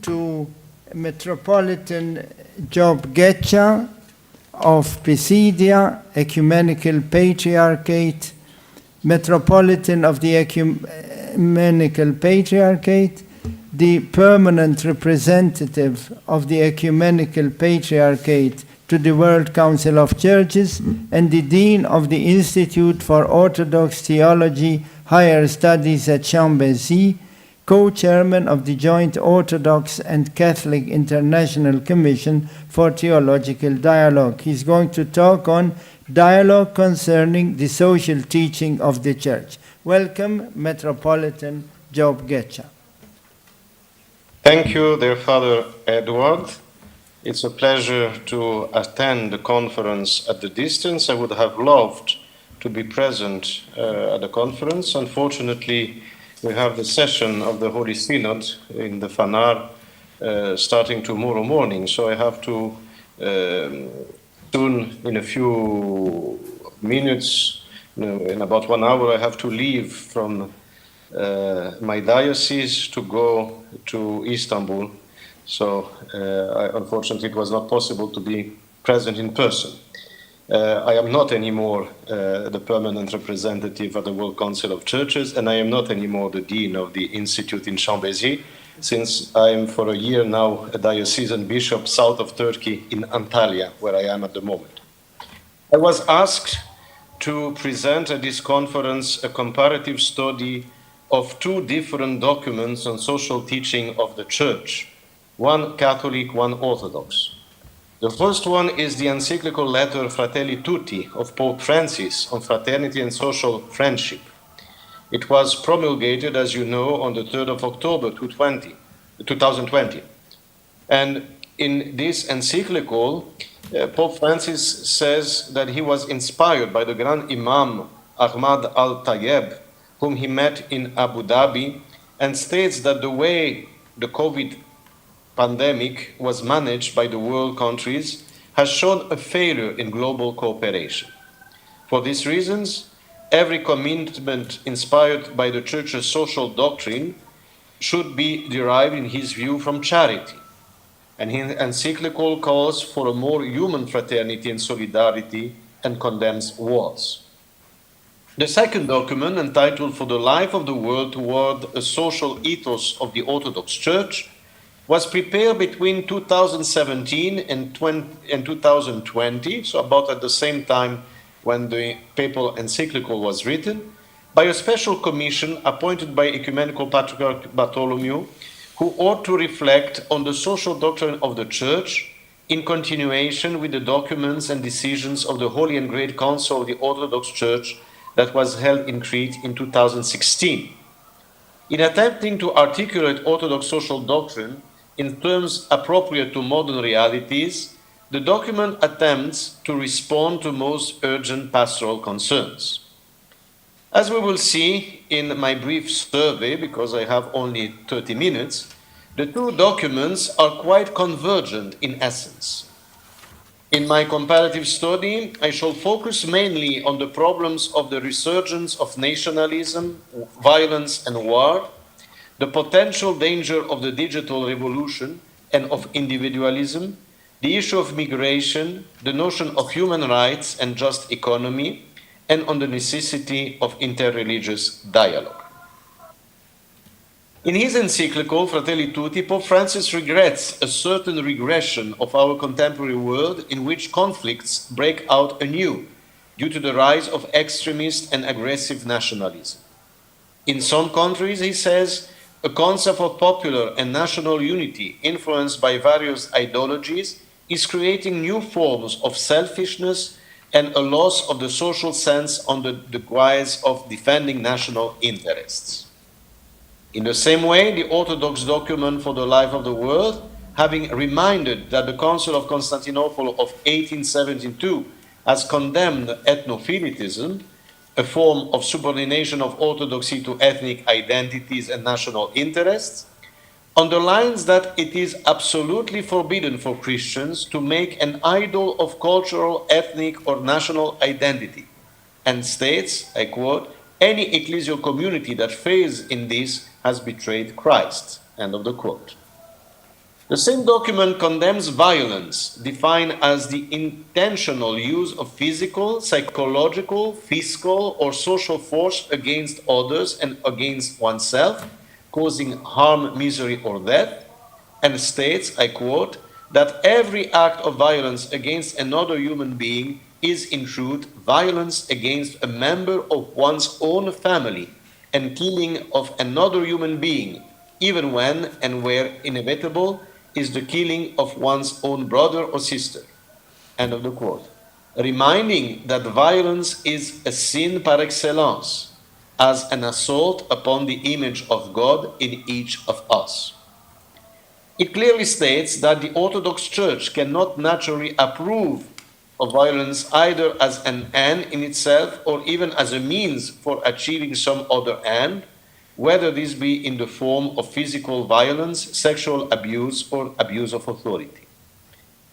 to Metropolitan Job Getcha of Pisidia, Ecumenical Patriarchate, Metropolitan of the Ecumenical Patriarchate, the permanent representative of the Ecumenical Patriarchate to the World Council of Churches, and the Dean of the Institute for Orthodox Theology, Higher Studies at Chambézy, co-chairman of the Joint Orthodox and Catholic International Commission for Theological Dialogue. He's going to talk on dialogue concerning the social teaching of the Church. Welcome, Metropolitan Job Getcha. Thank you, dear Father Edward. It's a pleasure to attend the conference at the distance. I would have loved to be present at the conference. Unfortunately, we have the session of the Holy Synod in the Fanar starting tomorrow morning, so I have to soon, in a few minutes, in about 1 hour, I have to leave from my diocese to go to Istanbul. So unfortunately, it was not possible to be present in person. I am not anymore the permanent representative at the World Council of Churches, and I am not anymore the dean of the institute in Chambézy, since I am for a year now a diocesan bishop south of Turkey in Antalya, where I am at the moment. I was asked to present at this conference a comparative study of two different documents on social teaching of the Church, one Catholic, one Orthodox. The first one is the encyclical letter Fratelli Tutti of Pope Francis on fraternity and social friendship. It was promulgated, as you know, on the 3rd of October 2020. And in this encyclical, Pope Francis says that he was inspired by the Grand Imam Ahmad al-Tayeb, whom he met in Abu Dhabi, and states that the way the COVID pandemic was managed by the world countries has shown a failure in global cooperation. For these reasons, every commitment inspired by the Church's social doctrine should be derived, in his view, from charity. And his encyclical calls for a more human fraternity and solidarity and condemns wars. The second document, entitled For the Life of the World Toward a Social Ethos of the Orthodox Church, was prepared between 2017 and 2020, so about at the same time when the papal encyclical was written, by a special commission appointed by Ecumenical Patriarch Bartholomew, who ought to reflect on the social doctrine of the Church in continuation with the documents and decisions of the Holy and Great Council of the Orthodox Church that was held in Crete in 2016. In attempting to articulate Orthodox social doctrine in terms appropriate to modern realities, the document attempts to respond to most urgent pastoral concerns. As we will see in my brief survey, because I have only 30 minutes, the two documents are quite convergent in essence. In my comparative study, I shall focus mainly on the problems of the resurgence of nationalism, violence, and war, the potential danger of the digital revolution and of individualism, the issue of migration, the notion of human rights and just economy, and on the necessity of interreligious dialogue. In his encyclical, Fratelli Tutti, Pope Francis regrets a certain regression of our contemporary world in which conflicts break out anew due to the rise of extremist and aggressive nationalism. In some countries, he says, a concept of popular and national unity influenced by various ideologies is creating new forms of selfishness and a loss of the social sense on the guise of defending national interests. In the same way, the Orthodox document For the Life of the World, having reminded that the Council of Constantinople of 1872 has condemned ethnophilitism, a form of subordination of orthodoxy to ethnic identities and national interests, underlines that it is absolutely forbidden for Christians to make an idol of cultural, ethnic, or national identity, and states, I quote, "Any ecclesial community that fails in this has betrayed Christ," end of the quote. The same document condemns violence, defined as the intentional use of physical, psychological, physical, or social force against others and against oneself, causing harm, misery, or death, and states, I quote, that every act of violence against another human being is in truth violence against a member of one's own family and killing of another human being, even when and where inevitable, is the killing of one's own brother or sister. End of the quote. Reminding that violence is a sin par excellence, as an assault upon the image of God in each of us. It clearly states that the Orthodox Church cannot naturally approve of violence either as an end in itself or even as a means for achieving some other end, whether this be in the form of physical violence, sexual abuse, or abuse of authority.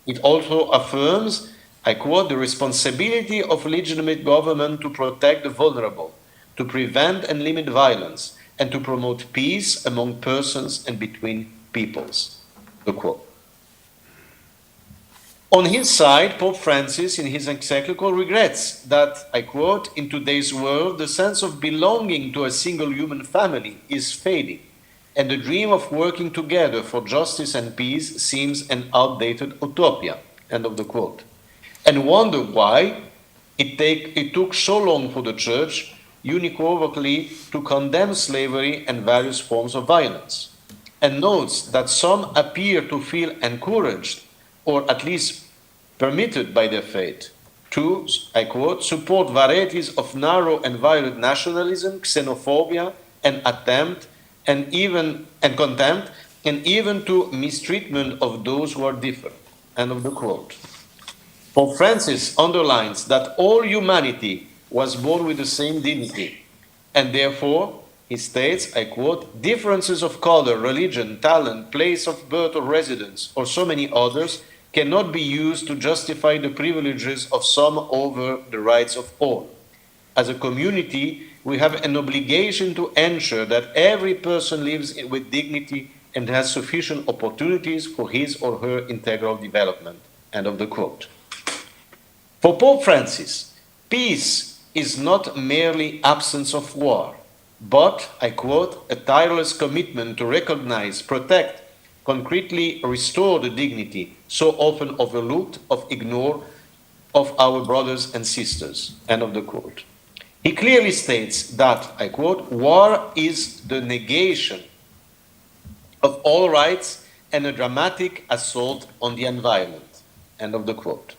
It also affirms, I quote, the responsibility of legitimate government to protect the vulnerable, to prevent and limit violence, and to promote peace among persons and between peoples. The quote. On his side, Pope Francis, in his encyclical, regrets that, I quote, in today's world, the sense of belonging to a single human family is fading, and the dream of working together for justice and peace seems an outdated utopia. End of the quote. And wonder why it took so long for the Church unequivocally to condemn slavery and various forms of violence, and notes that some appear to feel encouraged or at least permitted by their fate to, I quote, support varieties of narrow and violent nationalism, xenophobia, and contempt, and even to mistreatment of those who are different. End of the quote. Pope Francis underlines that all humanity was born with the same dignity, and therefore, he states, I quote, differences of color, religion, talent, place of birth or residence, or so many others, cannot be used to justify the privileges of some over the rights of all. As a community, we have an obligation to ensure that every person lives with dignity and has sufficient opportunities for his or her integral development. End of the quote. For Pope Francis, peace is not merely absence of war, but, I quote, a tireless commitment to recognize, protect, concretely restore the dignity so often overlooked or ignored of our brothers and sisters. End of the quote. He clearly states that, I quote, war is the negation of all rights and a dramatic assault on the environment. End of the quote.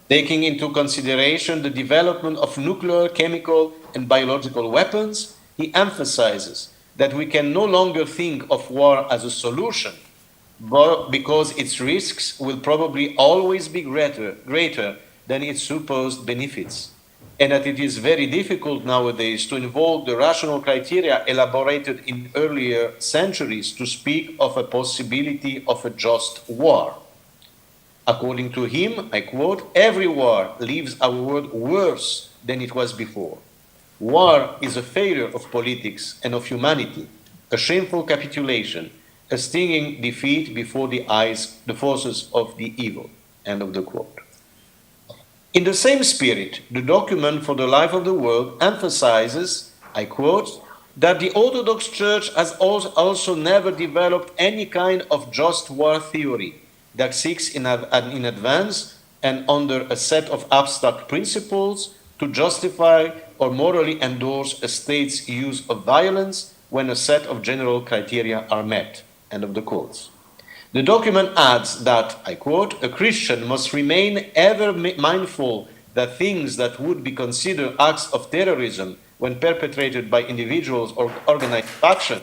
Taking into consideration the development of nuclear, chemical, and biological weapons, he emphasizes that we can no longer think of war as a solution, but because its risks will probably always be greater than its supposed benefits, and that it is very difficult nowadays to involve the rational criteria elaborated in earlier centuries to speak of a possibility of a just war. According to him, I quote, every war leaves our world worse than it was before. War is a failure of politics and of humanity, a shameful capitulation, a stinging defeat before the forces of the evil. End of the quote. In the same spirit, the document for the life of the world emphasizes, I quote, that the Orthodox Church has also never developed any kind of just war theory that seeks in advance and under a set of abstract principles to justify or morally endorse a state's use of violence when a set of general criteria are met. End of the quotes. The document adds that, I quote, a Christian must remain ever mindful that things that would be considered acts of terrorism when perpetrated by individuals or organized faction,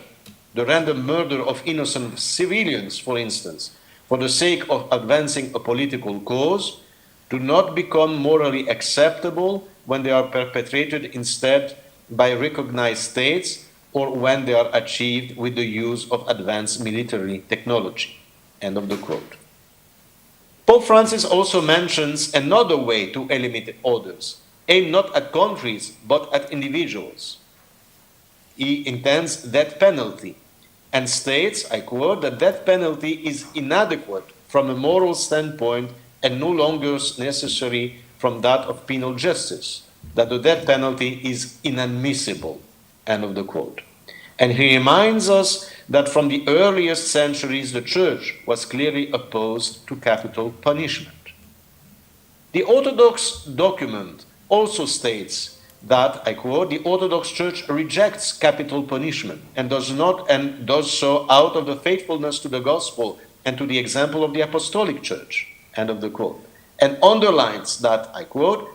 the random murder of innocent civilians, for instance, for the sake of advancing a political cause, do not become morally acceptable when they are perpetrated instead by recognized states or when they are achieved with the use of advanced military technology. End of the quote. Pope Francis also mentions another way to eliminate orders, aimed not at countries but at individuals. He intends death penalty, and states, I quote, "the death penalty is inadequate from a moral standpoint and no longer necessary from that of penal justice, that the death penalty is inadmissible," end of the quote. And he reminds us that from the earliest centuries, the Church was clearly opposed to capital punishment. The Orthodox document also states that, I quote, "the Orthodox Church rejects capital punishment and does so out of the faithfulness to the gospel and to the example of the Apostolic Church," end of the quote, and underlines that, I quote,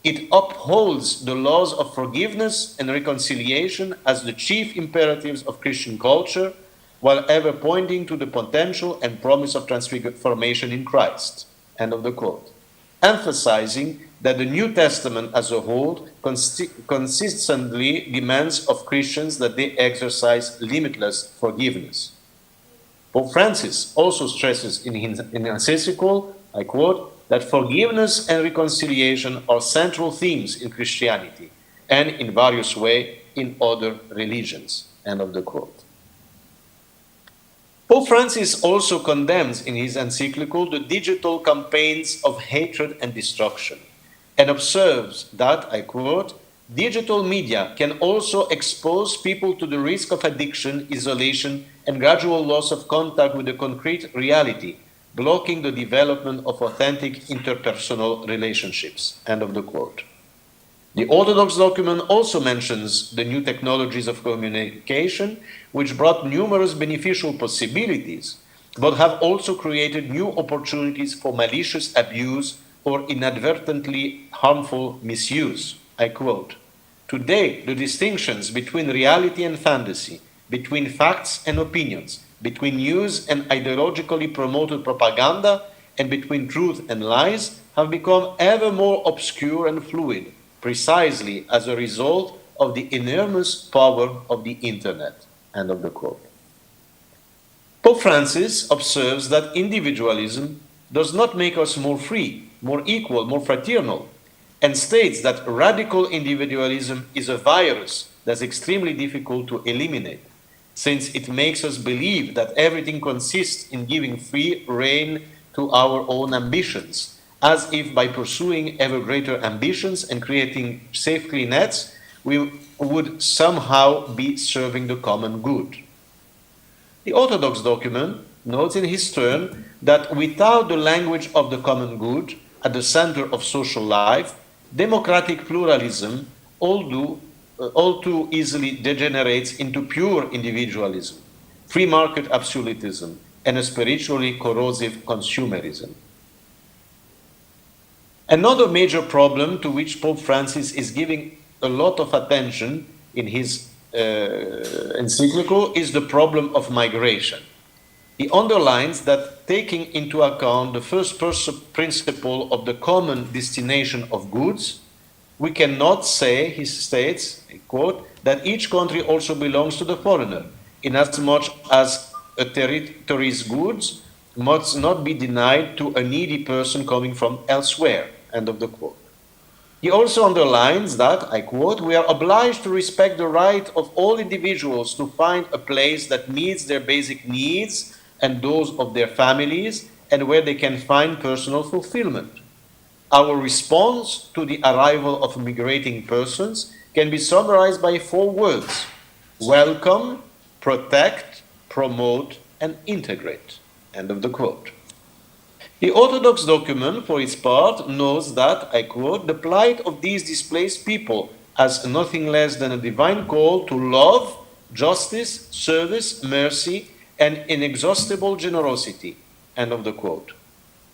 "it upholds the laws of forgiveness and reconciliation as the chief imperatives of Christian culture, while ever pointing to the potential and promise of transformation in Christ," end of the quote, emphasizing that the New Testament as a whole consistently demands of Christians that they exercise limitless forgiveness. Pope Francis also stresses in his encyclical, I quote, that forgiveness and reconciliation are central themes in Christianity and in various ways in other religions, end of the quote. Pope Francis also condemns in his encyclical the digital campaigns of hatred and destruction, and observes that, I quote, "digital media can also expose people to the risk of addiction, isolation, and gradual loss of contact with the concrete reality, blocking the development of authentic interpersonal relationships," end of the quote. The Orthodox document also mentions the new technologies of communication, which brought numerous beneficial possibilities, but have also created new opportunities for malicious abuse or inadvertently harmful misuse. I quote, "Today, the distinctions between reality and fantasy, between facts and opinions, between news and ideologically promoted propaganda, and between truth and lies have become ever more obscure and fluid, precisely as a result of the enormous power of the internet," end of the quote. Pope Francis observes that individualism does not make us more free, more equal, more fraternal, and states that radical individualism is a virus that's extremely difficult to eliminate, since it makes us believe that everything consists in giving free rein to our own ambitions, as if by pursuing ever greater ambitions and creating safety nets, we would somehow be serving the common good. The Orthodox document notes in his turn that without the language of the common good at the center of social life, democratic pluralism all too easily degenerates into pure individualism, free market absolutism, and a spiritually corrosive consumerism. Another major problem to which Pope Francis is giving a lot of attention in his encyclical is the problem of migration. He underlines that taking into account the first principle of the common destination of goods, we cannot say, he states, I quote, that each country also belongs to the foreigner, inasmuch as a territory's goods must not be denied to a needy person coming from elsewhere, end of the quote. He also underlines that, I quote, "we are obliged to respect the right of all individuals to find a place that meets their basic needs and those of their families, and where they can find personal fulfillment. Our response to the arrival of migrating persons can be summarized by 4 words: welcome, protect, promote, and integrate," end of the quote. The Orthodox document, for its part, knows that, I quote, "the plight of these displaced people as nothing less than a divine call to love, justice, service, mercy, and inexhaustible generosity," end of the quote.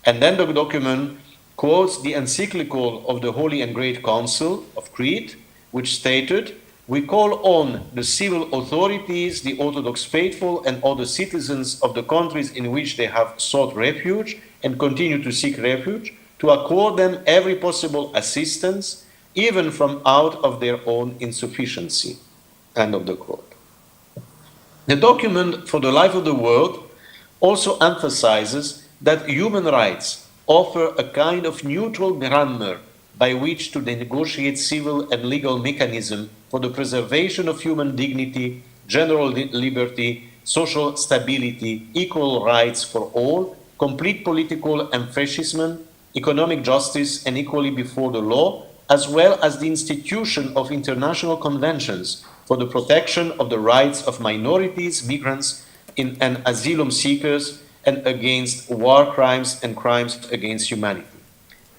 And then the document quotes the encyclical of the Holy and Great Council of Crete, which stated, "we call on the civil authorities, the Orthodox faithful, and other citizens of the countries in which they have sought refuge and continue to seek refuge, to accord them every possible assistance, even from out of their own insufficiency," end of the quote. The document for the life of the world also emphasizes that human rights offer a kind of neutral grammar by which to negotiate civil and legal mechanisms for the preservation of human dignity, general liberty, social stability, equal rights for all, complete political enfranchisement, economic justice, and equality before the law, as well as the institution of international conventions for the protection of the rights of minorities, migrants, and asylum seekers, and against war crimes and crimes against humanity,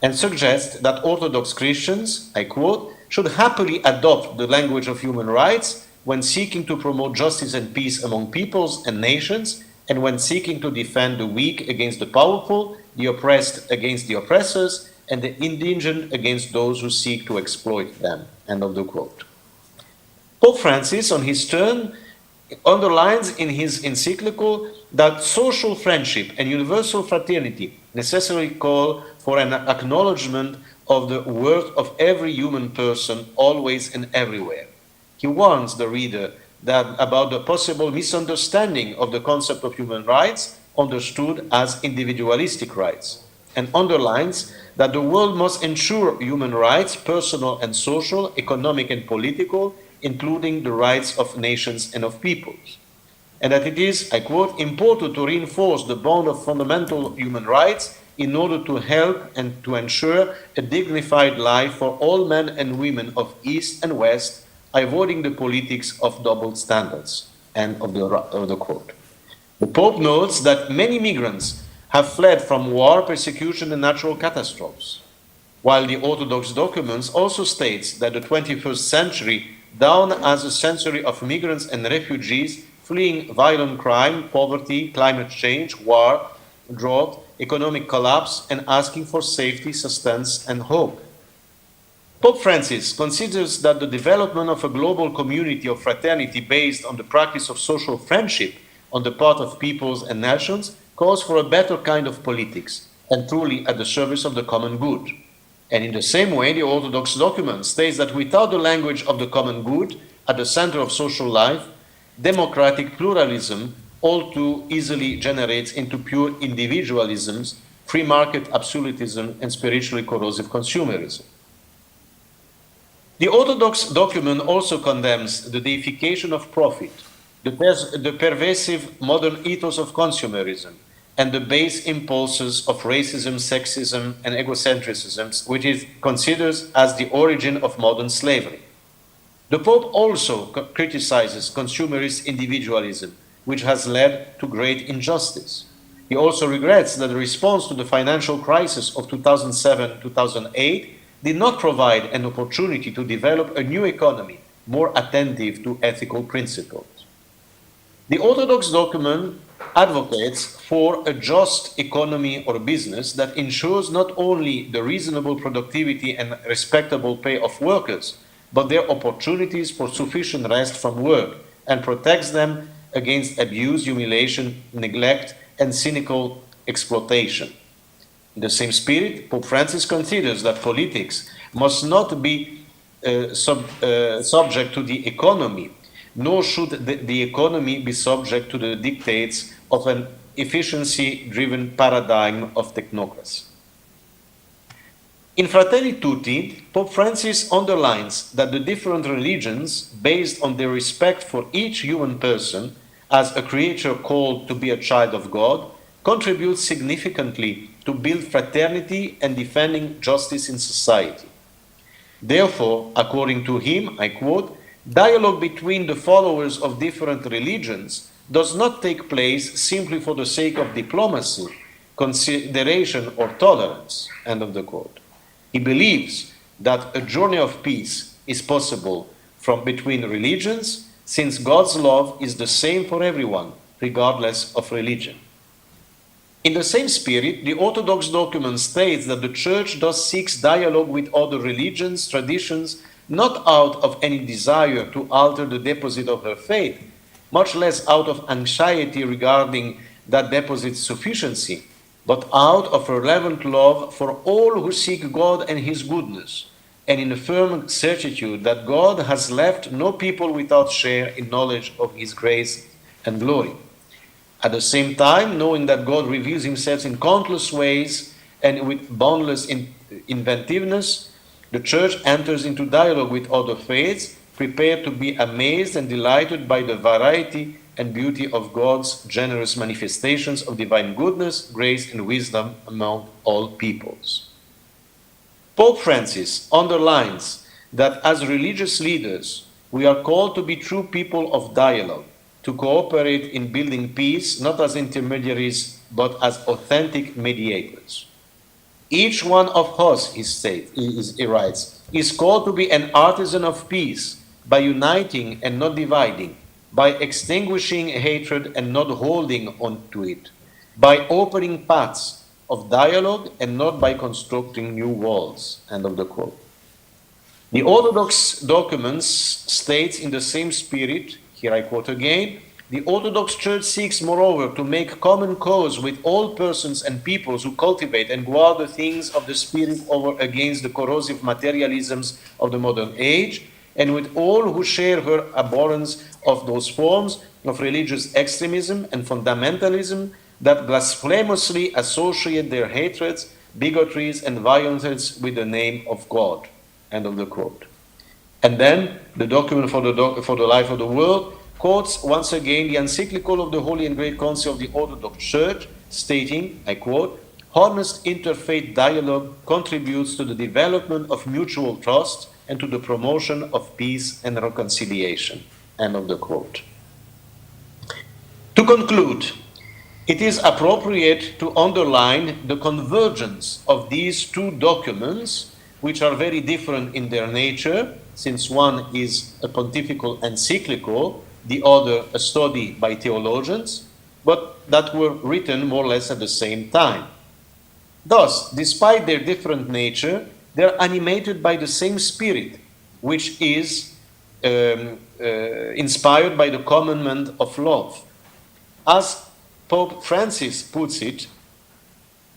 and suggest that Orthodox Christians, I quote, should happily adopt the language of human rights when seeking to promote justice and peace among peoples and nations, and when seeking to defend the weak against the powerful, the oppressed against the oppressors, and the indigent against those who seek to exploit them. End of the quote. Pope Francis, on his turn, underlines in his encyclical that social friendship and universal fraternity necessarily call for an acknowledgement of the worth of every human person always and everywhere. He warns the reader about the possible misunderstanding of the concept of human rights understood as individualistic rights, and underlines that the world must ensure human rights, personal and social, economic and political, including the rights of nations and of peoples. And that it is, I quote, important to reinforce the bond of fundamental human rights in order to help and to ensure a dignified life for all men and women of East and West, avoiding the politics of double standards. End of the quote. The Pope notes that many migrants have fled from war, persecution, and natural catastrophes, while the Orthodox documents also states that the 21st century dawned as a century of migrants and refugees fleeing violent crime, poverty, climate change, war, drought, economic collapse, and asking for safety, sustenance, and hope. Pope Francis considers that the development of a global community of fraternity based on the practice of social friendship on the part of peoples and nations calls for a better kind of politics and truly at the service of the common good. And in the same way, the Orthodox document states that without the language of the common good at the center of social life, democratic pluralism all too easily generates into pure individualisms, free market absolutism, and spiritually corrosive consumerism. The Orthodox document also condemns the deification of profit, the pervasive modern ethos of consumerism, and the base impulses of racism, sexism, and egocentrism, which it considers as the origin of modern slavery. The Pope also criticizes consumerist individualism, which has led to great injustice. He also regrets that the response to the financial crisis of 2007-2008 did not provide an opportunity to develop a new economy more attentive to ethical principles. The Orthodox document advocates for a just economy or business that ensures not only the reasonable productivity and respectable pay of workers, but their opportunities for sufficient rest from work, and protects them against abuse, humiliation, neglect, and cynical exploitation. In the same spirit, Pope Francis considers that politics must not be subject to the economy, nor should the economy be subject to the dictates of an efficiency-driven paradigm of technocracy. In Fratelli Tutti, Pope Francis underlines that the different religions, based on their respect for each human person as a creature called to be a child of God, contribute significantly to build fraternity and defending justice in society. Therefore, according to him, I quote, dialogue between the followers of different religions does not take place simply for the sake of diplomacy, consideration, or tolerance. End of the quote. He believes that a journey of peace is possible from between religions, since God's love is the same for everyone, regardless of religion. In the same spirit, the Orthodox document states that the Church thus seeks dialogue with other religions, traditions, not out of any desire to alter the deposit of her faith, much less out of anxiety regarding that deposit's sufficiency, but out of a reverent love for all who seek God and His goodness, and in a firm certitude that God has left no people without share in knowledge of His grace and glory. At the same time, knowing that God reveals Himself in countless ways and with boundless inventiveness, the Church enters into dialogue with other faiths, prepared to be amazed and delighted by the variety and beauty of God's generous manifestations of divine goodness, grace, and wisdom among all peoples. Pope Francis underlines that as religious leaders, we are called to be true people of dialogue, to cooperate in building peace, not as intermediaries, but as authentic mediators. Each one of us, he writes, is called to be an artisan of peace by uniting and not dividing, by extinguishing hatred and not holding on to it, by opening paths of dialogue and not by constructing new walls. End of the quote. The Orthodox documents states in the same spirit, here I quote again, the Orthodox Church seeks, moreover, to make common cause with all persons and peoples who cultivate and guard the things of the Spirit over against the corrosive materialisms of the modern age, and with all who share her abhorrence of those forms of religious extremism and fundamentalism that blasphemously associate their hatreds, bigotries, and violences with the name of God. End of the quote. And then the document for the life of the world quotes once again the encyclical of the Holy and Great Council of the Orthodox Church, stating, I quote, honest interfaith dialogue contributes to the development of mutual trust and to the promotion of peace and reconciliation. End of the quote. To conclude, it is appropriate to underline the convergence of these two documents, which are very different in their nature, since one is a pontifical encyclical, the other a study by theologians, but that were written more or less at the same time. Thus, despite their different nature, they are animated by the same spirit, which is inspired by the commandment of love. As Pope Francis puts it,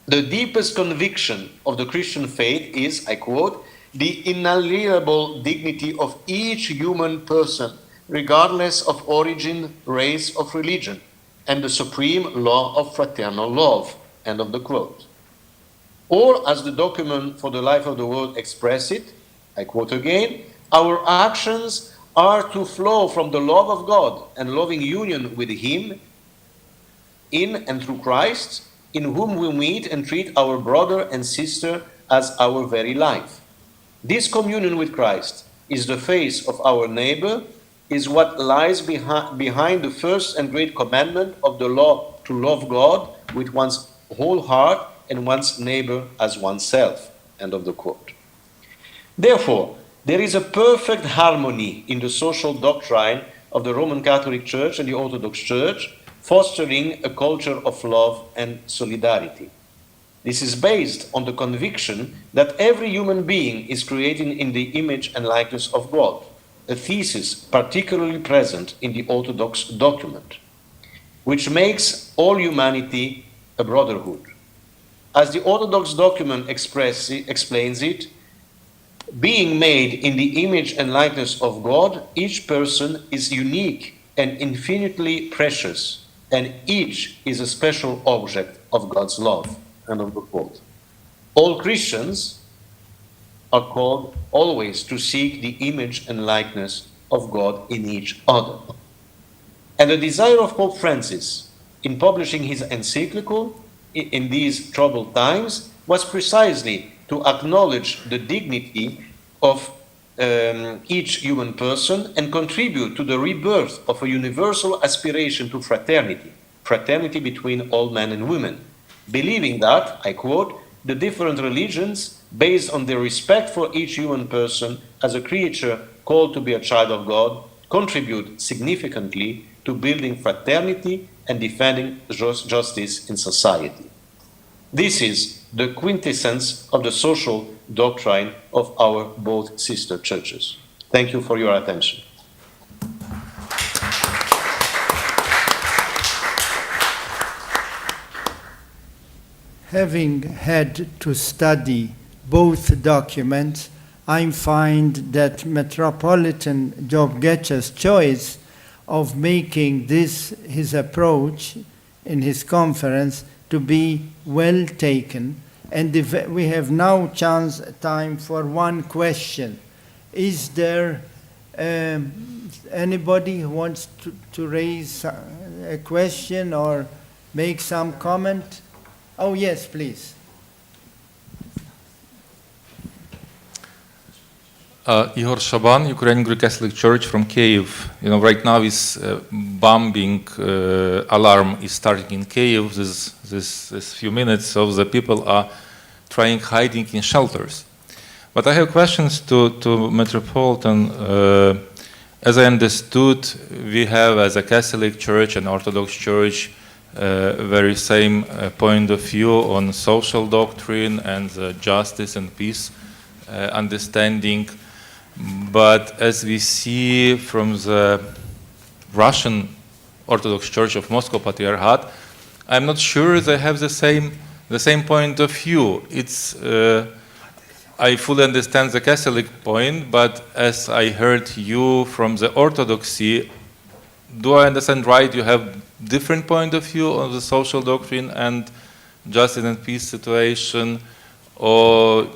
the deepest conviction of the Christian faith is, I quote, the inalienable dignity of each human person, regardless of origin, race, or religion, and the supreme law of fraternal love. End of the quote. Or, as the document for the life of the world express it, I quote again, our actions are to flow from the love of God and loving union with Him in and through Christ, in whom we meet and treat our brother and sister as our very life. This communion with Christ is the face of our neighbor, is what lies behind the first and great commandment of the law to love God with one's whole heart and one's neighbor as oneself. End of the quote. Therefore, there is a perfect harmony in the social doctrine of the Roman Catholic Church and the Orthodox Church, fostering a culture of love and solidarity. This is based on the conviction that every human being is created in the image and likeness of God, a thesis particularly present in the Orthodox document, which makes all humanity a brotherhood. As the Orthodox document explains it, being made in the image and likeness of God, each person is unique and infinitely precious, and each is a special object of God's love. End of the quote. All Christians are called always to seek the image and likeness of God in each other. And the desire of Pope Francis in publishing his encyclical in these troubled times was precisely to acknowledge the dignity of each human person and contribute to the rebirth of a universal aspiration to fraternity, fraternity between all men and women, believing that, I quote, the different religions, based on their respect for each human person as a creature called to be a child of God, contribute significantly to building fraternity and defending justice in society. This is the quintessence of the social doctrine of our both sister churches. Thank you for your attention. Having had to study both documents, I find that Metropolitan Job Getcha's choice of making this his approach in his conference to be well taken. And we have now time for one question. Is there Anybody who wants to raise a question or make some comment? Oh, yes, please. Igor Shaban, Ukrainian Greek Catholic Church from Kyiv. You know, right now is bombing alarm is starting in Kyiv. This few minutes, so the people are hiding in shelters. But I have questions to Metropolitan. As I understood, we have as a Catholic Church and Orthodox Church very same point of view on social doctrine and justice and peace understanding. But as we see from the Russian Orthodox Church of Moscow Patriarchate, I'm not sure they have the same point of view. It's I fully understand the Catholic point, but as I heard you from the Orthodoxy, do I understand right? You have different point of view on the social doctrine and justice and peace situation, or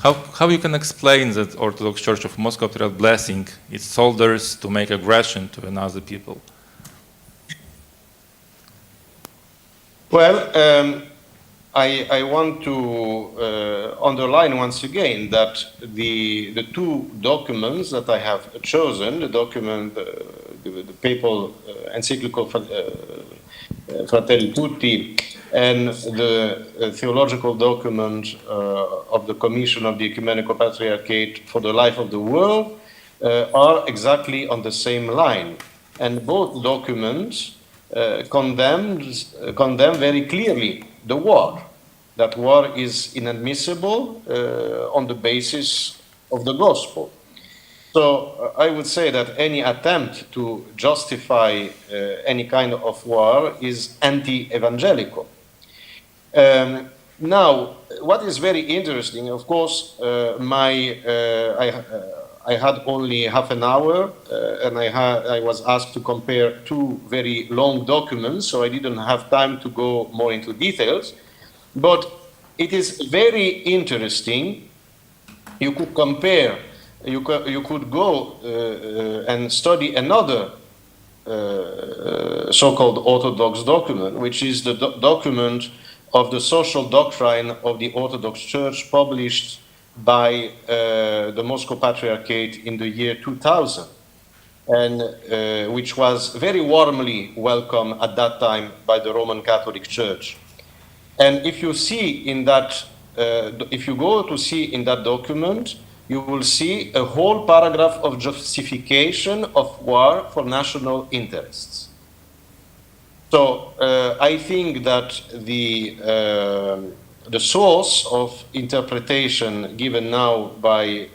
how you can explain that Orthodox Church of Moscow Patriarchate blessing its soldiers to make aggression to another people? Well, I want to underline once again that the two documents that I have chosen, the document, the papal encyclical Fratelli Tutti, and the theological document of the Commission of the Ecumenical Patriarchate for the Life of the World are exactly on the same line. And both documents condemn very clearly the war. That war is inadmissible on the basis of the gospel. So I would say that any attempt to justify any kind of war is anti-evangelical. Now, what is very interesting, of course, I had only half an hour, and I was asked to compare two very long documents, so I didn't have time to go more into details. But it is very interesting. You could compare. You could go and study another so-called Orthodox document, which is the document of the social doctrine of the Orthodox Church published by the Moscow Patriarchate in the year 2000, and which was very warmly welcomed at that time by the Roman Catholic Church. And if you see in that, if you go to see in that document, you will see a whole paragraph of justification of war for national interests. So I think that the source of interpretation given now by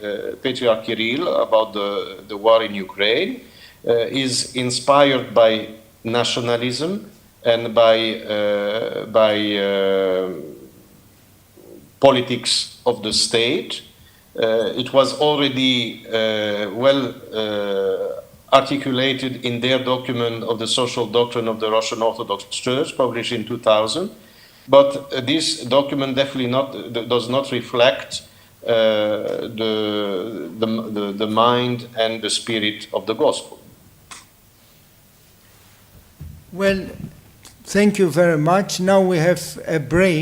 Patriarch Kirill about the war in Ukraine is inspired by nationalism and by politics of the state. It was already well articulated in their document of the social doctrine of the Russian Orthodox Church, published in 2000. But this document definitely does not reflect the mind and the spirit of the gospel. Well, thank you very much. Now we have a break.